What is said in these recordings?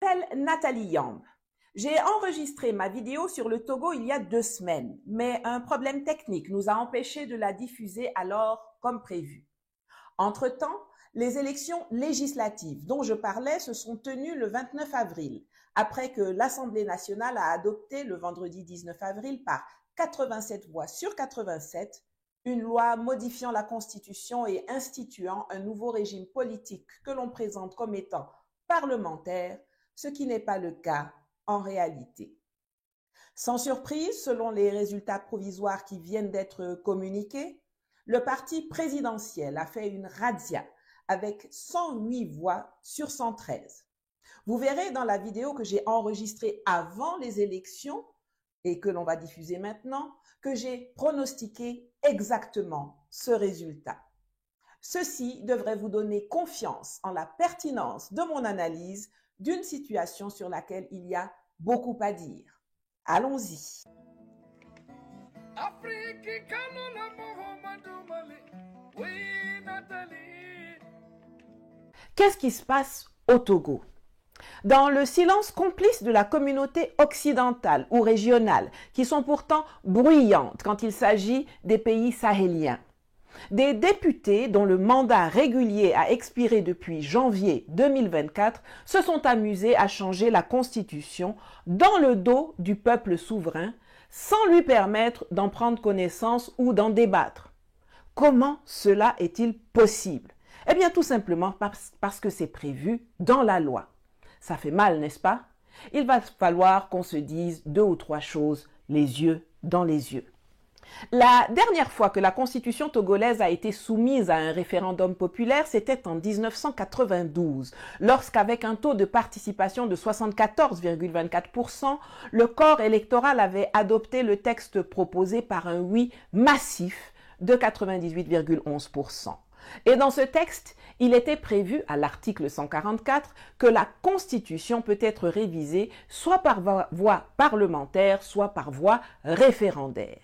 Telle Nathalie Yamb. J'ai enregistré ma vidéo sur le Togo il y a 2 semaines, mais un problème technique nous a empêché de la diffuser alors comme prévu. Entre-temps, les élections législatives dont je parlais se sont tenues le 29 avril, après que l'Assemblée nationale a adopté le vendredi 19 avril par 87 voix sur 87 une loi modifiant la Constitution et instituant un nouveau régime politique que l'on présente comme étant parlementaire, ce qui n'est pas le cas en réalité. Sans surprise, selon les résultats provisoires qui viennent d'être communiqués, le parti présidentiel a fait une razzia avec 108 voix sur 113. Vous verrez dans la vidéo que j'ai enregistrée avant les élections et que l'on va diffuser maintenant, que j'ai pronostiqué exactement ce résultat. Ceci devrait vous donner confiance en la pertinence de mon analyse d'une situation sur laquelle il y a beaucoup à dire. Allons-y. Qu'est-ce qui se passe au Togo? Dans le silence complice de la communauté occidentale ou régionale, qui sont pourtant bruyantes quand il s'agit des pays sahéliens, des députés dont le mandat régulier a expiré depuis janvier 2024 se sont amusés à changer la Constitution dans le dos du peuple souverain sans lui permettre d'en prendre connaissance ou d'en débattre. Comment cela est-il possible? Eh bien tout simplement parce que c'est prévu dans la loi. Ça fait mal, n'est-ce pas? Il va falloir qu'on se dise 2 ou 3 choses les yeux dans les yeux. La dernière fois que la constitution togolaise a été soumise à un référendum populaire, c'était en 1992, lorsqu'avec un taux de participation de 74,24%, le corps électoral avait adopté le texte proposé par un oui massif de 98,11%. Et dans ce texte, il était prévu à l'article 144 que la Constitution peut être révisée soit par voie parlementaire, soit par voie référendaire.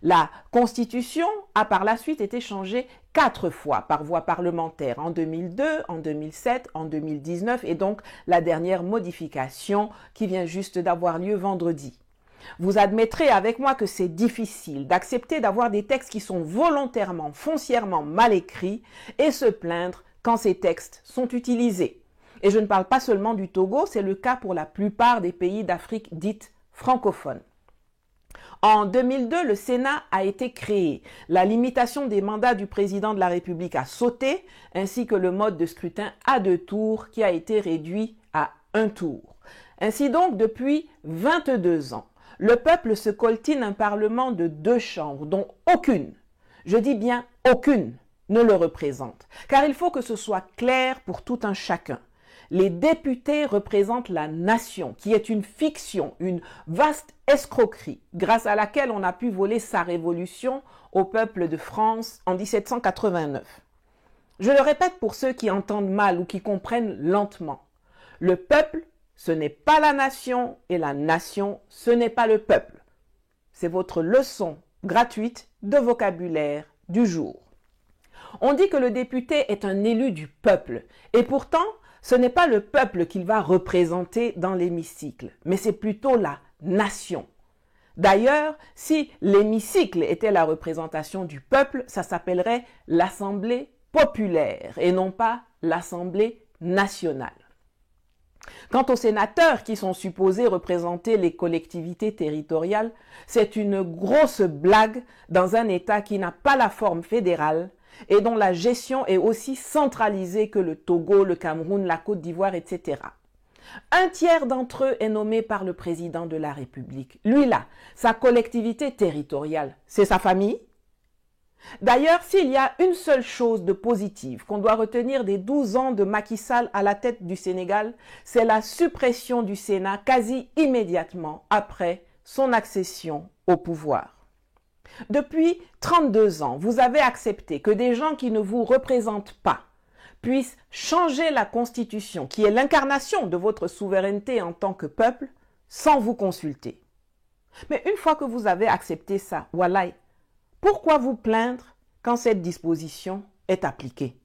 La Constitution a par la suite été changée 4 fois par voie parlementaire, en 2002, en 2007, en 2019 et donc la dernière modification qui vient juste d'avoir lieu vendredi. Vous admettrez avec moi que c'est difficile d'accepter d'avoir des textes qui sont volontairement, foncièrement mal écrits et se plaindre quand ces textes sont utilisés. Et je ne parle pas seulement du Togo, c'est le cas pour la plupart des pays d'Afrique dite francophone. En 2002, le Sénat a été créé. La limitation des mandats du président de la République a sauté, ainsi que le mode de scrutin à 2 tours qui a été réduit à 1 tour. Ainsi donc, depuis 22 ans, le peuple se coltine un parlement de 2 chambres, dont aucune, je dis bien aucune, ne le représente. Car il faut que ce soit clair pour tout un chacun. Les députés représentent la nation, qui est une fiction, une vaste escroquerie, grâce à laquelle on a pu voler sa révolution au peuple de France en 1789. Je le répète pour ceux qui entendent mal ou qui comprennent lentement. Le peuple, ce n'est pas la nation et la nation, ce n'est pas le peuple. C'est votre leçon gratuite de vocabulaire du jour. On dit que le député est un élu du peuple et pourtant, ce n'est pas le peuple qu'il va représenter dans l'hémicycle, mais c'est plutôt la nation. D'ailleurs, si l'hémicycle était la représentation du peuple, ça s'appellerait l'Assemblée populaire et non pas l'Assemblée nationale. Quant aux sénateurs qui sont supposés représenter les collectivités territoriales, c'est une grosse blague dans un État qui n'a pas la forme fédérale et dont la gestion est aussi centralisée que le Togo, le Cameroun, la Côte d'Ivoire, etc. Un tiers d'entre eux est nommé par le président de la République. Lui là, sa collectivité territoriale, c'est sa famille. D'ailleurs, s'il y a une seule chose de positive qu'on doit retenir des 12 ans de Macky Sall à la tête du Sénégal, c'est la suppression du Sénat quasi immédiatement après son accession au pouvoir. Depuis 32 ans, vous avez accepté que des gens qui ne vous représentent pas puissent changer la Constitution, qui est l'incarnation de votre souveraineté en tant que peuple, sans vous consulter. Mais une fois que vous avez accepté ça, voilà, pourquoi vous plaindre quand cette disposition est appliquée?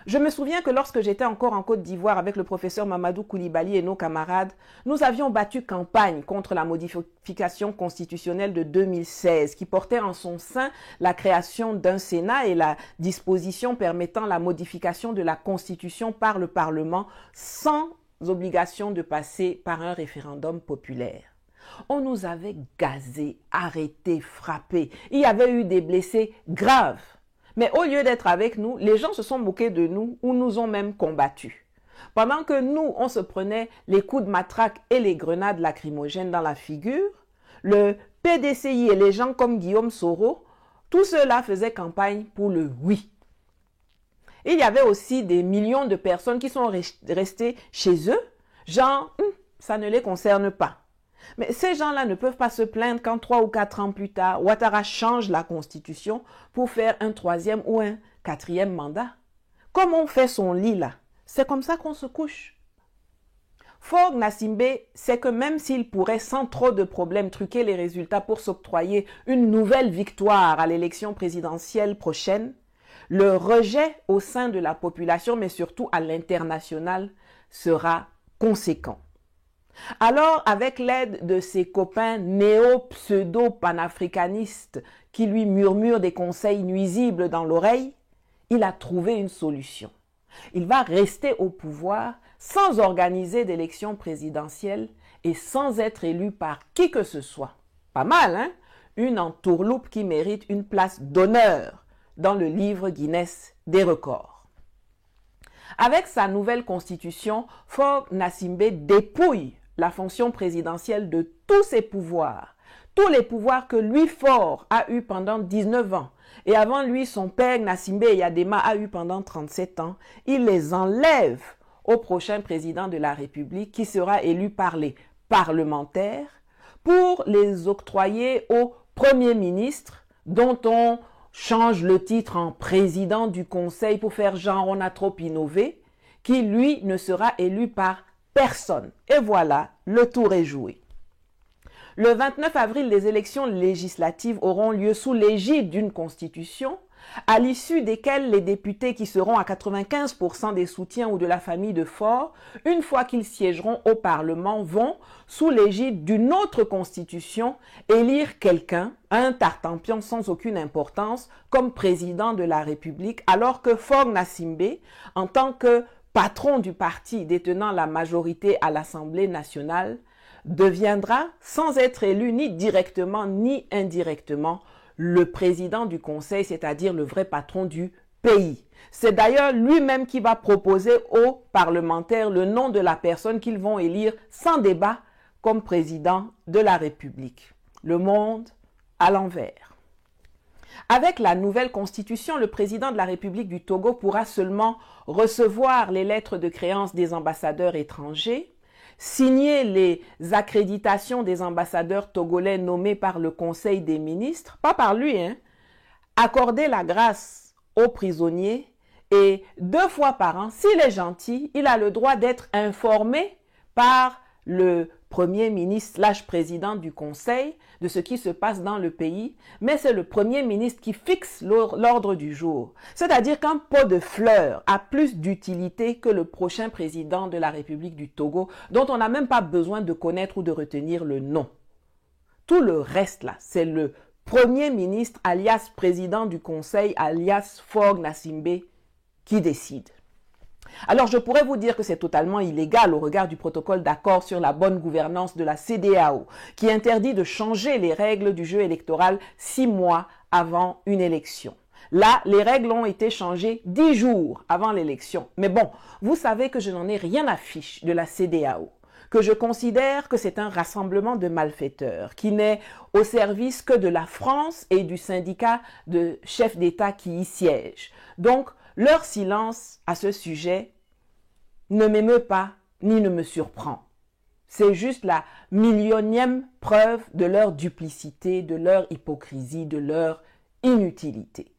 Je me souviens que lorsque j'étais encore en Côte d'Ivoire avec le professeur Mamadou Koulibaly et nos camarades, nous avions battu campagne contre la modification constitutionnelle de 2016 qui portait en son sein la création d'un Sénat et la disposition permettant la modification de la Constitution par le Parlement sans obligation de passer par un référendum populaire. On nous avait gazés, arrêtés, frappés. Il y avait eu des blessés graves. Mais au lieu d'être avec nous, les gens se sont moqués de nous ou nous ont même combattus. Pendant que nous, on se prenait les coups de matraque et les grenades lacrymogènes dans la figure, le PDCI et les gens comme Guillaume Soro, tout cela faisait campagne pour le oui. Il y avait aussi des millions de personnes qui sont restées chez eux, genre, ça ne les concerne pas. Mais ces gens-là ne peuvent pas se plaindre quand 3 ou 4 ans plus tard, Ouattara change la constitution pour faire un 3e ou un 4e mandat. Comme on fait son lit là, c'est comme ça qu'on se couche. Faure Gnassingbé sait que même s'il pourrait sans trop de problèmes truquer les résultats pour s'octroyer une nouvelle victoire à l'élection présidentielle prochaine, le rejet au sein de la population, mais surtout à l'international, sera conséquent. Alors, avec l'aide de ses copains néo-pseudo-panafricanistes qui lui murmurent des conseils nuisibles dans l'oreille, il a trouvé une solution. Il va rester au pouvoir sans organiser d'élection présidentielle et sans être élu par qui que ce soit. Pas mal, hein? Une entourloupe qui mérite une place d'honneur dans le livre Guinness des records. Avec sa nouvelle constitution, Faure Gnassingbé dépouille la fonction présidentielle de tous ses pouvoirs, tous les pouvoirs que lui, Faure, a eu pendant 19 ans. Et avant lui, son père Gnassingbé Eyadema a eu pendant 37 ans. Il les enlève au prochain président de la République qui sera élu par les parlementaires pour les octroyer au Premier ministre dont on change le titre en président du Conseil pour faire genre on a trop innové, qui lui ne sera élu par personne. Et voilà, le tour est joué. Le 29 avril, les élections législatives auront lieu sous l'égide d'une constitution, à l'issue desquelles les députés qui seront à 95% des soutiens ou de la famille de Faure, une fois qu'ils siégeront au Parlement, vont, sous l'égide d'une autre constitution, élire quelqu'un, un tartampion sans aucune importance, comme président de la République, alors que Faure Gnassingbé, en tant que patron du parti détenant la majorité à l'Assemblée nationale, deviendra, sans être élu ni directement ni indirectement, le président du Conseil, c'est-à-dire le vrai patron du pays. C'est d'ailleurs lui-même qui va proposer aux parlementaires le nom de la personne qu'ils vont élire sans débat comme président de la République. Le monde à l'envers. Avec la nouvelle constitution, le président de la République du Togo pourra seulement recevoir les lettres de créance des ambassadeurs étrangers, signer les accréditations des ambassadeurs togolais nommés par le Conseil des ministres, pas par lui, accorder la grâce aux prisonniers et 2 fois par an, s'il est gentil, il a le droit d'être informé par le Premier ministre / président du Conseil de ce qui se passe dans le pays, mais c'est le Premier ministre qui fixe l'ordre du jour. C'est-à-dire qu'un pot de fleurs a plus d'utilité que le prochain président de la République du Togo, dont on n'a même pas besoin de connaître ou de retenir le nom. Tout le reste là, c'est le Premier ministre alias président du Conseil alias Faure Gnassingbé qui décide. Alors, je pourrais vous dire que c'est totalement illégal au regard du protocole d'accord sur la bonne gouvernance de la CEDEAO, qui interdit de changer les règles du jeu électoral 6 mois avant une élection. Là, les règles ont été changées 10 jours avant l'élection. Mais bon, vous savez que je n'en ai rien à fiche de la CEDEAO, que je considère que c'est un rassemblement de malfaiteurs, qui n'est au service que de la France et du syndicat de chefs d'État qui y siègent. Donc, leur silence à ce sujet ne m'émeut pas ni ne me surprend. C'est juste la millionième preuve de leur duplicité, de leur hypocrisie, de leur inutilité.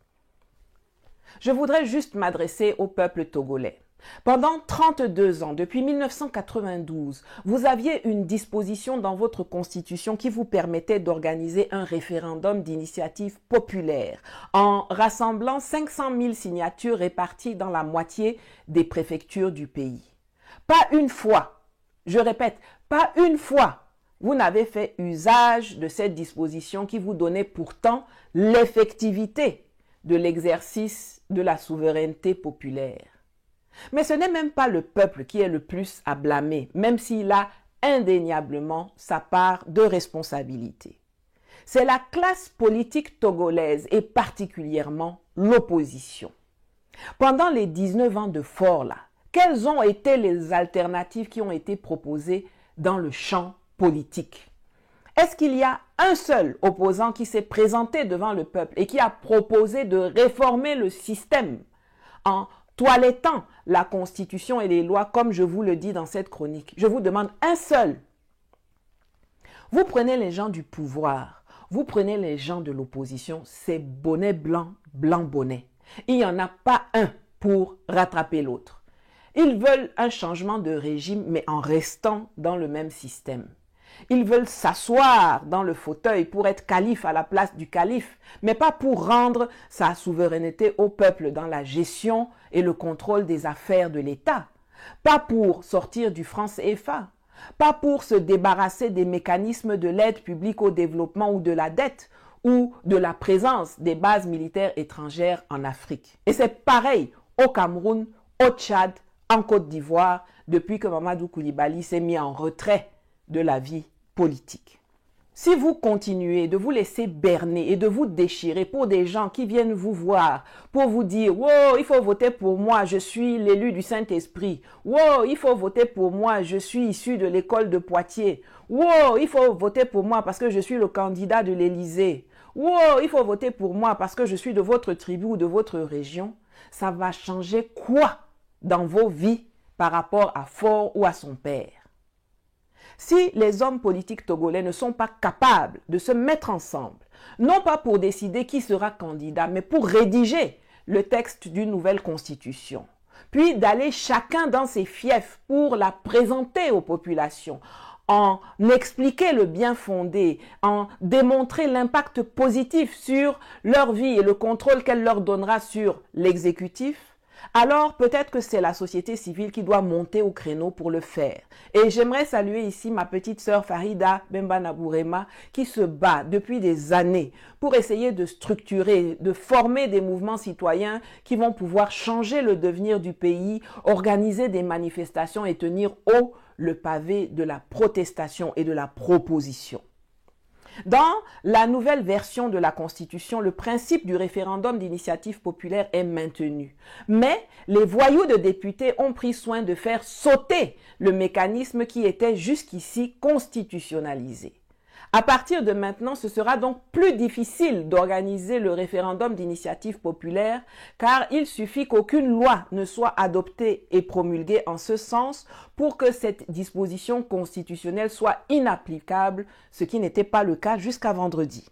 Je voudrais juste m'adresser au peuple togolais. Pendant 32 ans, depuis 1992, vous aviez une disposition dans votre constitution qui vous permettait d'organiser un référendum d'initiative populaire en rassemblant 500 000 signatures réparties dans la moitié des préfectures du pays. Pas une fois, je répète, pas une fois, vous n'avez fait usage de cette disposition qui vous donnait pourtant l'effectivité de l'exercice de la souveraineté populaire. Mais ce n'est même pas le peuple qui est le plus à blâmer, même s'il a indéniablement sa part de responsabilité. C'est la classe politique togolaise et particulièrement l'opposition. Pendant les 19 ans de Faure, quelles ont été les alternatives qui ont été proposées dans le champ politique? Est-ce qu'il y a un seul opposant qui s'est présenté devant le peuple et qui a proposé de réformer le système en toilettant la Constitution et les lois, comme je vous le dis dans cette chronique? Je vous demande un seul. Vous prenez les gens du pouvoir, vous prenez les gens de l'opposition, c'est bonnet blanc, blanc bonnet. Il n'y en a pas un pour rattraper l'autre. Ils veulent un changement de régime, mais en restant dans le même système. Ils veulent s'asseoir dans le fauteuil pour être calife à la place du calife, mais pas pour rendre sa souveraineté au peuple dans la gestion et le contrôle des affaires de l'État. Pas pour sortir du franc CFA, pas pour se débarrasser des mécanismes de l'aide publique au développement ou de la dette, ou de la présence des bases militaires étrangères en Afrique. Et c'est pareil au Cameroun, au Tchad, en Côte d'Ivoire, depuis que Mamadou Coulibaly s'est mis en retrait de la vie politique. Si vous continuez de vous laisser berner et de vous déchirer pour des gens qui viennent vous voir, pour vous dire « Wow, il faut voter pour moi, je suis l'élu du Saint-Esprit. Wow, il faut voter pour moi, je suis issu de l'école de Poitiers. Wow, il faut voter pour moi parce que je suis le candidat de l'Élysée. Wow, il faut voter pour moi parce que je suis de votre tribu ou de votre région. » Ça va changer quoi dans vos vies par rapport à Faure ou à son père? Si les hommes politiques togolais ne sont pas capables de se mettre ensemble, non pas pour décider qui sera candidat, mais pour rédiger le texte d'une nouvelle constitution, puis d'aller chacun dans ses fiefs pour la présenter aux populations, en expliquer le bien fondé, en démontrer l'impact positif sur leur vie et le contrôle qu'elle leur donnera sur l'exécutif, alors peut-être que c'est la société civile qui doit monter au créneau pour le faire. Et j'aimerais saluer ici ma petite sœur Farida Bemba Nabourema qui se bat depuis des années pour essayer de structurer, de former des mouvements citoyens qui vont pouvoir changer le devenir du pays, organiser des manifestations et tenir haut le pavé de la protestation et de la proposition. Dans la nouvelle version de la Constitution, le principe du référendum d'initiative populaire est maintenu. Mais les voyous de députés ont pris soin de faire sauter le mécanisme qui était jusqu'ici constitutionnalisé. À partir de maintenant, ce sera donc plus difficile d'organiser le référendum d'initiative populaire car il suffit qu'aucune loi ne soit adoptée et promulguée en ce sens pour que cette disposition constitutionnelle soit inapplicable, ce qui n'était pas le cas jusqu'à vendredi.